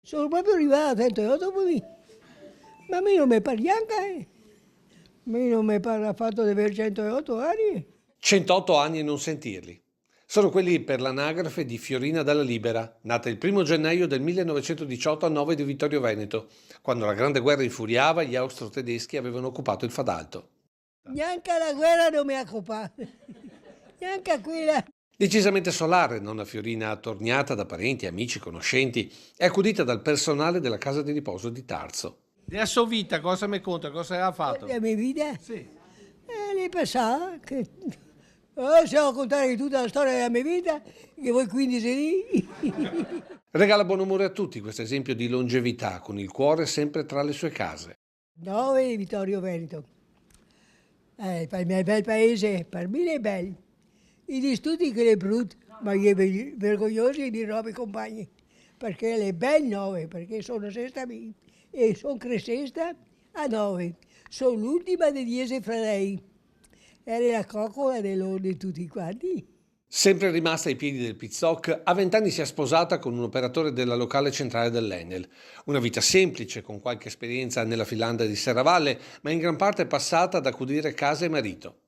Sono proprio arrivato a 108 qui. Ma a me non mi pare neanche. A me non mi pare affatto di avere 108 anni. 108 anni e non sentirli. Sono quelli per l'anagrafe di Fiorina Dalla Libera, nata il 1° gennaio del 1918 a Nove di Vittorio Veneto, quando la Grande Guerra infuriava e gli austro-tedeschi avevano occupato il Fadalto. Neanche la guerra non mi ha occupato. Neanche a quella. Decisamente solare, nonna Fiorina, attorniata da parenti, amici, conoscenti, è accudita dal personale della casa di riposo di Tarso. Della sua vita cosa mi conta? Cosa ha fatto? La mia vita? Sì. Lei pensava che... se devo contare tutta la storia della mia vita, che voi 15 lì. Regala buon umore a tutti questo esempio di longevità, con il cuore sempre tra le sue case. 9 di Vittorio Veneto. Per me è bel paese, per me è bello. I studi che è brutto, ma io vergognosi di nuovi compagni, perché è bello 9, perché sono sesta e sono crescesta a 9. Sono l'ultima di 10 fratelli. Era la coccola di tutti quanti. Sempre rimasta ai piedi del Pizzoc, a 20 anni si è sposata con un operatore della locale centrale dell'Enel. Una vita semplice, con qualche esperienza nella Finlandia di Serravalle, ma in gran parte passata ad accudire casa e marito.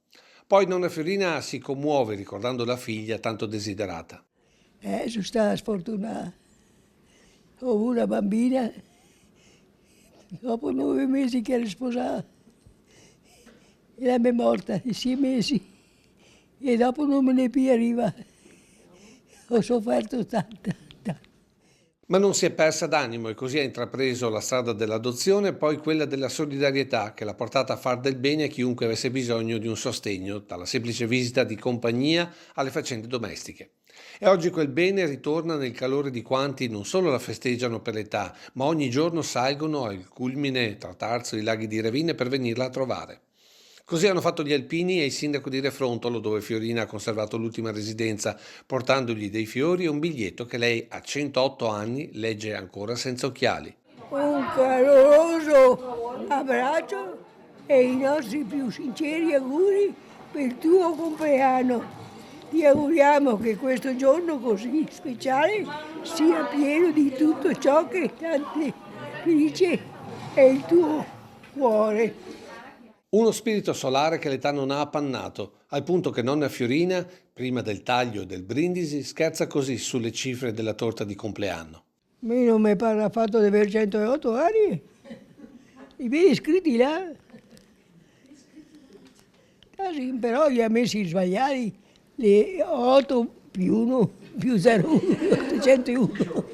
Poi nonna Fiorina si commuove ricordando la figlia tanto desiderata. Sono stata sfortunata. Ho avuto una bambina, dopo 9 mesi che era sposata, e la mia è morta in 6 mesi, e dopo non me ne più arriva. Ho sofferto tanto. Ma non si è persa d'animo e così ha intrapreso la strada dell'adozione e poi quella della solidarietà che l'ha portata a far del bene a chiunque avesse bisogno di un sostegno, dalla semplice visita di compagnia alle faccende domestiche. E oggi quel bene ritorna nel calore di quanti non solo la festeggiano per l'età, ma ogni giorno salgono al culmine tra Tarso e i laghi di Ravine per venirla a trovare. Così hanno fatto gli alpini e il sindaco di Refrontolo, dove Fiorina ha conservato l'ultima residenza, portandogli dei fiori e un biglietto che lei a 108 anni legge ancora senza occhiali. Un caloroso abbraccio e i nostri più sinceri auguri per il tuo compleanno. Ti auguriamo che questo giorno così speciale sia pieno di tutto ciò che tanto felice è il tuo cuore. Uno spirito solare che l'età non ha appannato, al punto che nonna Fiorina, prima del taglio e del brindisi, scherza così sulle cifre della torta di compleanno. A me non mi pare affatto di avere 108 anni. I vedi scritti là? Ah, sì, però li ha messi sbagliati, le 8 più 1 più 0, 801.